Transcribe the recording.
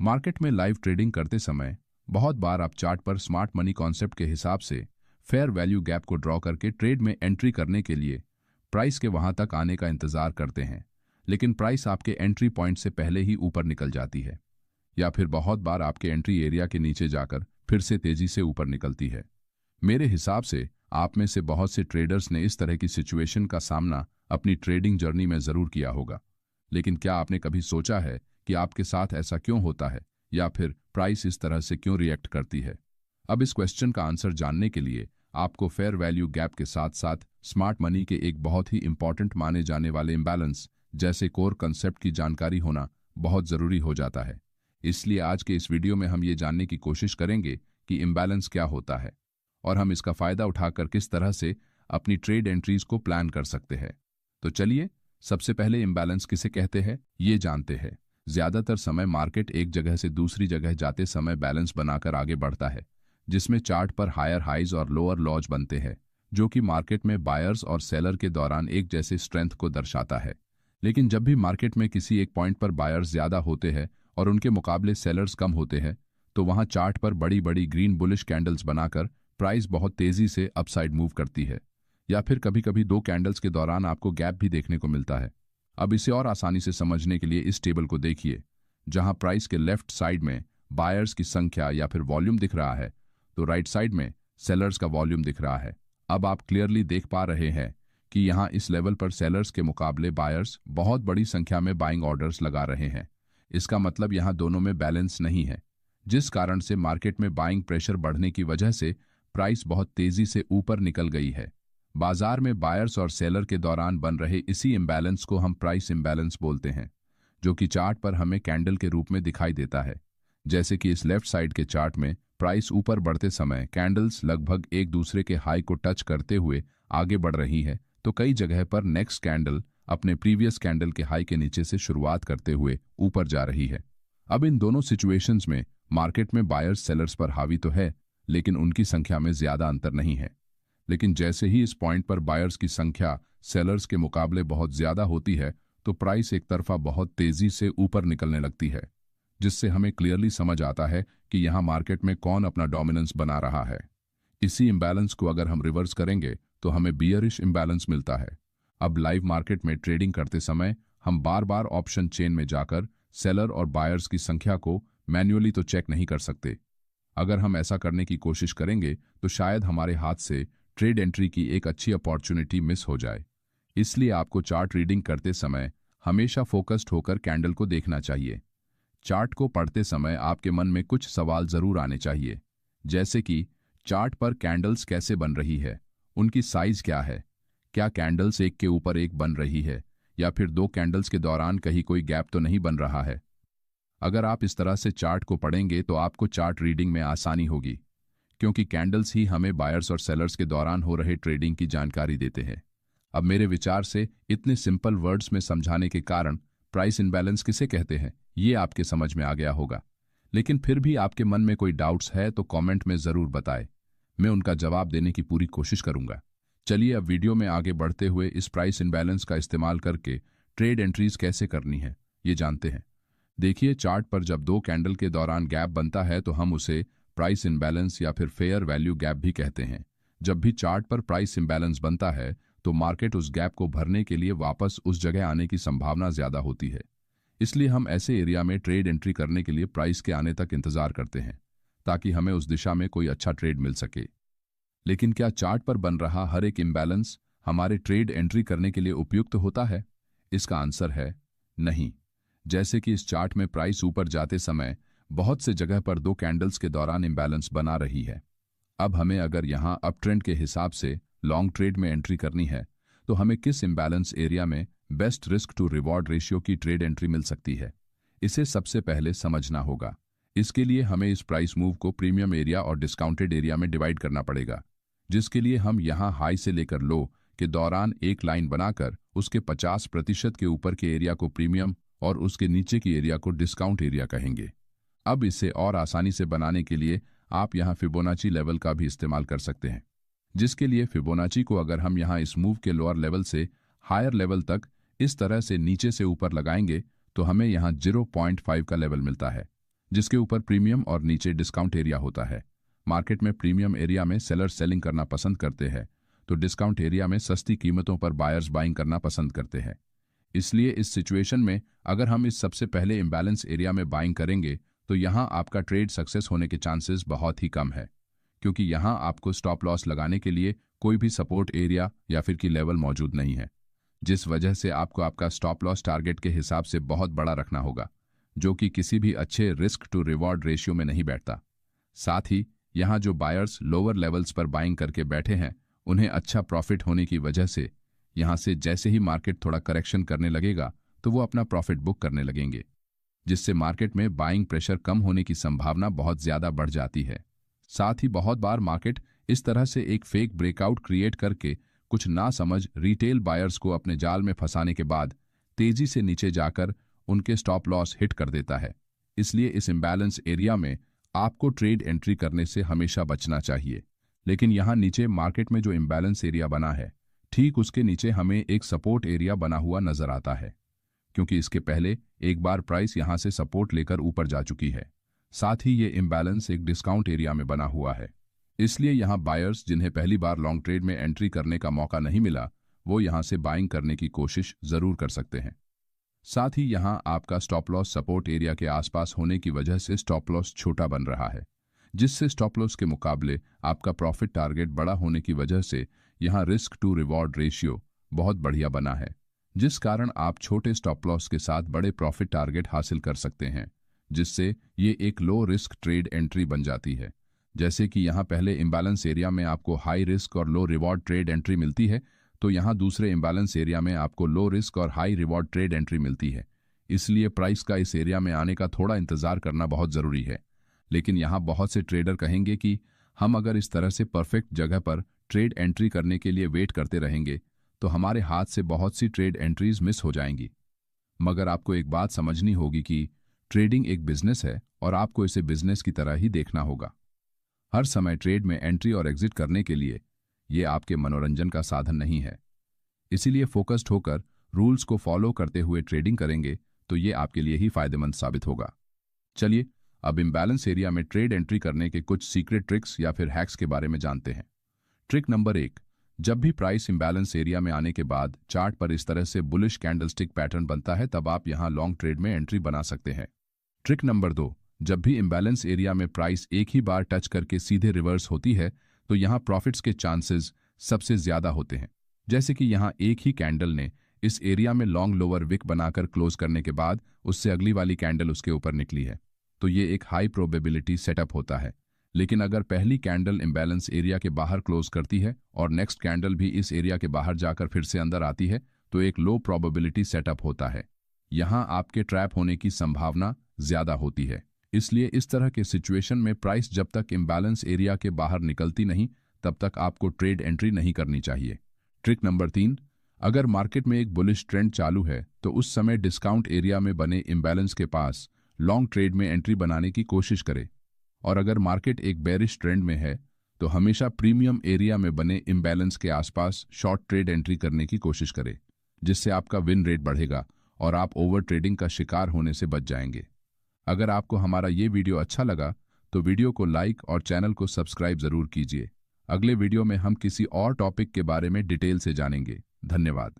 Market में live trading करते समय बहुत बार आप चार्ट पर स्मार्ट मनी कॉन्सेप्ट के हिसाब से फेयर वैल्यू गैप को ड्रॉ करके ट्रेड में एंट्री करने के लिए प्राइस के वहां तक आने का इंतजार करते हैं, लेकिन प्राइस आपके एंट्री पॉइंट से पहले ही ऊपर निकल जाती है, या फिर बहुत बार आपके एंट्री एरिया के नीचे जाकर फिर से तेजी से ऊपर निकलती है। मेरे हिसाब से आप में से बहुत से ट्रेडर्स ने इस तरह की सिचुएशन का सामना अपनी ट्रेडिंग जर्नी में जरूर किया होगा, लेकिन क्या आपने कभी सोचा है कि आपके साथ ऐसा क्यों होता है, या फिर प्राइस इस तरह से क्यों रिएक्ट करती है? अब इस क्वेश्चन का आंसर जानने के लिए आपको फेयर वैल्यू गैप के साथ साथ स्मार्ट मनी के एक बहुत ही इंपॉर्टेंट माने जाने वाले इम्बैलेंस जैसे कोर कंसेप्ट की जानकारी होना बहुत जरूरी हो जाता है। इसलिए आज के इस वीडियो में हम ये जानने की कोशिश करेंगे कि इम्बैलेंस क्या होता है और हम इसका फायदा उठाकर किस तरह से अपनी ट्रेड एंट्रीज को प्लान कर सकते हैं। तो चलिए सबसे पहले इम्बैलेंस किसे कहते हैं ये जानते हैं। ज्यादातर समय मार्केट एक जगह से दूसरी जगह जाते समय बैलेंस बनाकर आगे बढ़ता है, जिसमें चार्ट पर हायर हाइज और लोअर लॉज बनते हैं, जो कि मार्केट में बायर्स और सेलर के दौरान एक जैसे स्ट्रेंथ को दर्शाता है। लेकिन जब भी मार्केट में किसी एक पॉइंट पर बायर्स ज्यादा होते हैं और उनके मुकाबले सेलर्स कम होते हैं, तो वहां चार्ट पर बड़ी बड़ी ग्रीन बुलिश कैंडल्स बनाकर प्राइस बहुत तेजी से अपसाइड मूव करती है, या फिर कभी कभी दो कैंडल्स के दौरान आपको गैप भी देखने को मिलता है। अब इसे और आसानी से समझने के लिए इस टेबल को देखिए, जहां प्राइस के लेफ्ट साइड में बायर्स की संख्या या फिर वॉल्यूम दिख रहा है, तो राइट साइड में सेलर्स का वॉल्यूम दिख रहा है। अब आप क्लियरली देख पा रहे हैं कि यहां इस लेवल पर सेलर्स के मुकाबले बायर्स बहुत बड़ी संख्या में बाइंग ऑर्डर्स लगा रहे हैं। इसका मतलब यहां दोनों में बैलेंस नहीं है, जिस कारण से मार्केट में बाइंग प्रेशर बढ़ने की वजह से प्राइस बहुत तेजी से ऊपर निकल गई है। बाजार में बायर्स और सेलर के दौरान बन रहे इसी इम्बैलेंस को हम प्राइस इम्बैलेंस बोलते हैं, जो कि चार्ट पर हमें कैंडल के रूप में दिखाई देता है। जैसे कि इस लेफ्ट साइड के चार्ट में प्राइस ऊपर बढ़ते समय कैंडल्स लगभग एक दूसरे के हाई को टच करते हुए आगे बढ़ रही है, तो कई जगह पर नेक्स्ट कैंडल अपने प्रीवियस कैंडल के हाई के नीचे से शुरुआत करते हुए ऊपर जा रही है। अब इन दोनों सिचुएशंस में मार्केट में बायर्स सेलर्स पर हावी तो है, लेकिन उनकी संख्या में ज्यादा अंतर नहीं है। लेकिन जैसे ही इस पॉइंट पर बायर्स की संख्या सेलर्स के मुकाबले बहुत ज्यादा होती है, तो प्राइस एक तरफा बहुत तेजी से ऊपर निकलने लगती है, जिससे हमें क्लियरली समझ आता है कि यहां मार्केट में कौन अपना डोमिनेंस बना रहा है। इसी इम्बैलेंस को अगर हम रिवर्स करेंगे तो हमें बियरिश इम्बैलेंस मिलता है। अब लाइव मार्केट में ट्रेडिंग करते समय हम बार बार ऑप्शन चेन में जाकर सेलर और बायर्स की संख्या को मैन्युअली तो चेक नहीं कर सकते। अगर हम ऐसा करने की कोशिश करेंगे तो शायद हमारे हाथ से ट्रेड एंट्री की एक अच्छी अपॉर्चुनिटी मिस हो जाए। इसलिए आपको चार्ट रीडिंग करते समय हमेशा फोकस्ड होकर कैंडल को देखना चाहिए। चार्ट को पढ़ते समय आपके मन में कुछ सवाल जरूर आने चाहिए, जैसे कि चार्ट पर कैंडल्स कैसे बन रही है, उनकी साइज क्या है, क्या कैंडल्स एक के ऊपर एक बन रही है, या फिर दो कैंडल्स के दौरान कहीं कोई गैप तो नहीं बन रहा है। अगर आप इस तरह से चार्ट को पढ़ेंगे तो आपको चार्ट रीडिंग में आसानी होगी, क्योंकि कैंडल्स ही हमें बायर्स और सेलर्स के दौरान हो रहे ट्रेडिंग की जानकारी देते हैं। अब मेरे विचार से इतने सिंपल वर्ड्स में समझाने के कारण प्राइस इम्बैलेंस किसे कहते हैं ये आपके समझ में आ गया होगा। लेकिन फिर भी आपके मन में कोई डाउट्स है तो कमेंट में जरूर बताएं, मैं उनका जवाब देने की पूरी कोशिश करूंगा। चलिए अब वीडियो में आगे बढ़ते हुए इस प्राइस इम्बैलेंस का इस्तेमाल करके ट्रेड एंट्रीज कैसे करनी है ये जानते हैं। देखिए, चार्ट पर जब दो कैंडल के दौरान गैप बनता है तो हम उसे प्राइस इम्बैलेंस या फिर फेयर वैल्यू गैप भी कहते हैं। जब भी चार्ट पर प्राइस इम्बैलेंस बनता है तो मार्केट उस गैप को भरने के लिए वापस उस जगह आने की संभावना ज्यादा होती है। इसलिए हम ऐसे एरिया में ट्रेड एंट्री करने के लिए प्राइस के आने तक इंतजार करते हैं, ताकि हमें उस दिशा में कोई अच्छा ट्रेड मिल सके। लेकिन क्या चार्ट पर बन रहा हर एक इम्बैलेंस हमारे ट्रेड एंट्री करने के लिए उपयुक्त होता है? इसका आंसर है नहीं। जैसे कि इस चार्ट में प्राइस ऊपर जाते समय बहुत से जगह पर दो कैंडल्स के दौरान इम्बैलेंस बना रही है। अब हमें अगर यहां अप ट्रेंड के हिसाब से लॉन्ग ट्रेड में एंट्री करनी है, तो हमें किस इम्बैलेंस एरिया में best risk to reward ratio की ट्रेड एंट्री मिल सकती है, इसे सबसे पहले समझना होगा। इसके लिए हमें इस प्राइस मूव को प्रीमियम एरिया और डिस्काउंटेड एरिया में डिवाइड करना पड़ेगा, जिसके लिए हम यहां हाई से लेकर लो के दौरान एक लाइन बनाकर उसके 50% के ऊपर के एरिया को प्रीमियम और उसके नीचे की एरिया को डिस्काउंट एरिया कहेंगे। अब इसे और आसानी से बनाने के लिए आप यहां फिबोनाची लेवल का भी इस्तेमाल कर सकते हैं, जिसके लिए फिबोनाची को अगर हम यहां इस मूव के लोअर लेवल से हायर लेवल तक इस तरह से नीचे से ऊपर लगाएंगे तो हमें यहां 0.5 का लेवल मिलता है, जिसके ऊपर प्रीमियम और नीचे डिस्काउंट एरिया होता है। मार्केट में प्रीमियम एरिया में सेलर्स सेलिंग करना पसंद करते हैं, तो डिस्काउंट एरिया में सस्ती कीमतों पर बायर्स बाइंग करना पसंद करते हैं। इसलिए इस सिचुएशन में अगर हम इस सबसे पहले इम्बैलेंस एरिया में बाइंग करेंगे तो यहाँ आपका ट्रेड सक्सेस होने के चांसेस बहुत ही कम है, क्योंकि यहाँ आपको स्टॉप लॉस लगाने के लिए कोई भी सपोर्ट एरिया या फिर की लेवल मौजूद नहीं है, जिस वजह से आपको आपका स्टॉप लॉस टारगेट के हिसाब से बहुत बड़ा रखना होगा, जो कि किसी भी अच्छे रिस्क टू रिवॉर्ड रेशियो में नहीं बैठता। साथ ही यहाँ जो बायर्स लोअर लेवल्स पर बाइंग करके बैठे हैं उन्हें अच्छा प्रॉफिट होने की वजह से यहाँ से जैसे ही मार्केट थोड़ा करेक्शन करने लगेगा तो वो अपना प्रॉफिट बुक करने लगेंगे, जिससे मार्केट में बाइंग प्रेशर कम होने की संभावना बहुत ज़्यादा बढ़ जाती है। साथ ही बहुत बार मार्केट इस तरह से एक फेक ब्रेकआउट क्रिएट करके कुछ नासमझ रिटेल बायर्स को अपने जाल में फंसाने के बाद तेजी से नीचे जाकर उनके स्टॉप लॉस हिट कर देता है। इसलिए इस इम्बैलेंस एरिया में आपको ट्रेड एंट्री करने से हमेशा बचना चाहिए। लेकिन यहाँ नीचे मार्केट में जो इम्बैलेंस एरिया बना है, ठीक उसके नीचे हमें एक सपोर्ट एरिया बना हुआ नजर आता है, क्योंकि इसके पहले एक बार प्राइस यहाँ से सपोर्ट लेकर ऊपर जा चुकी है। साथ ही ये इम्बैलेंस एक डिस्काउंट एरिया में बना हुआ है, इसलिए यहाँ बायर्स जिन्हें पहली बार लॉन्ग ट्रेड में एंट्री करने का मौका नहीं मिला वो यहाँ से बाइंग करने की कोशिश जरूर कर सकते हैं। साथ ही यहाँ आपका स्टॉप लॉस सपोर्ट एरिया के आसपास होने की वजह से स्टॉप लॉस छोटा बन रहा है, जिससे स्टॉप लॉस के मुकाबले आपका प्रॉफिट टारगेट बड़ा होने की वजह से यहाँ रिस्क टू रिवॉर्ड रेशियो बहुत बढ़िया बना है, जिस कारण आप छोटे स्टॉप लॉस के साथ बड़े प्रॉफिट टारगेट हासिल कर सकते हैं, जिससे ये एक लो रिस्क ट्रेड एंट्री बन जाती है। जैसे कि यहाँ पहले इम्बैलेंस एरिया में आपको हाई रिस्क और लो रिवॉर्ड ट्रेड एंट्री मिलती है, तो यहाँ दूसरे इम्बैलेंस एरिया में आपको लो रिस्क और हाई रिवॉर्ड ट्रेड एंट्री मिलती है। इसलिए प्राइस का इस एरिया में आने का थोड़ा इंतजार करना बहुत ज़रूरी है। लेकिन यहाँ बहुत से ट्रेडर कहेंगे कि हम अगर इस तरह से परफेक्ट जगह पर ट्रेड एंट्री करने के लिए वेट करते रहेंगे तो हमारे हाथ से बहुत सी ट्रेड एंट्रीज मिस हो जाएंगी। मगर आपको एक बात समझनी होगी कि ट्रेडिंग एक बिजनेस है और आपको इसे बिजनेस की तरह ही देखना होगा। हर समय ट्रेड में एंट्री और एग्जिट करने के लिए ये आपके मनोरंजन का साधन नहीं है। इसीलिए फोकस्ड होकर रूल्स को फॉलो करते हुए ट्रेडिंग करेंगे तो ये आपके लिए ही फायदेमंद साबित होगा। चलिए अब इम्बैलेंस एरिया में ट्रेड एंट्री करने के कुछ सीक्रेट ट्रिक्स या फिर हैक्स के बारे में जानते हैं। ट्रिक नंबर 1, जब भी प्राइस इम्बैलेंस एरिया में आने के बाद चार्ट पर इस तरह से बुलिश कैंडलस्टिक पैटर्न बनता है तब आप यहां लॉन्ग ट्रेड में एंट्री बना सकते हैं। ट्रिक नंबर 2, जब भी इम्बैलेंस एरिया में प्राइस एक ही बार टच करके सीधे रिवर्स होती है तो यहां प्रॉफिट्स के चांसेस सबसे ज्यादा होते हैं। जैसे कि यहां एक ही कैंडल ने इस एरिया में लॉन्ग लोअर विक बनाकर क्लोज करने के बाद उससे अगली वाली कैंडल उसके ऊपर निकली है, तो ये एक हाई प्रोबेबिलिटी सेटअप होता है। लेकिन अगर पहली कैंडल इम्बैलेंस एरिया के बाहर क्लोज करती है और नेक्स्ट कैंडल भी इस एरिया के बाहर जाकर फिर से अंदर आती है तो एक लो प्रोबेबिलिटी सेटअप होता है। यहाँ आपके ट्रैप होने की संभावना ज्यादा होती है। इसलिए इस तरह के सिचुएशन में प्राइस जब तक इम्बैलेंस एरिया के बाहर निकलती नहीं तब तक आपको ट्रेड एंट्री नहीं करनी चाहिए। ट्रिक नंबर 3, अगर मार्केट में एक बुलिश ट्रेंड चालू है तो उस समय डिस्काउंट एरिया में बने इम्बैलेंस के पास लॉन्ग ट्रेड में एंट्री बनाने की कोशिश करें, और अगर मार्केट एक बेरिश ट्रेंड में है तो हमेशा प्रीमियम एरिया में बने इम्बैलेंस के आसपास शॉर्ट ट्रेड एंट्री करने की कोशिश करें, जिससे आपका विन रेट बढ़ेगा और आप ओवर ट्रेडिंग का शिकार होने से बच जाएंगे। अगर आपको हमारा ये वीडियो अच्छा लगा तो वीडियो को लाइक और चैनल को सब्सक्राइब जरूर कीजिए। अगले वीडियो में हम किसी और टॉपिक के बारे में डिटेल से जानेंगे। धन्यवाद।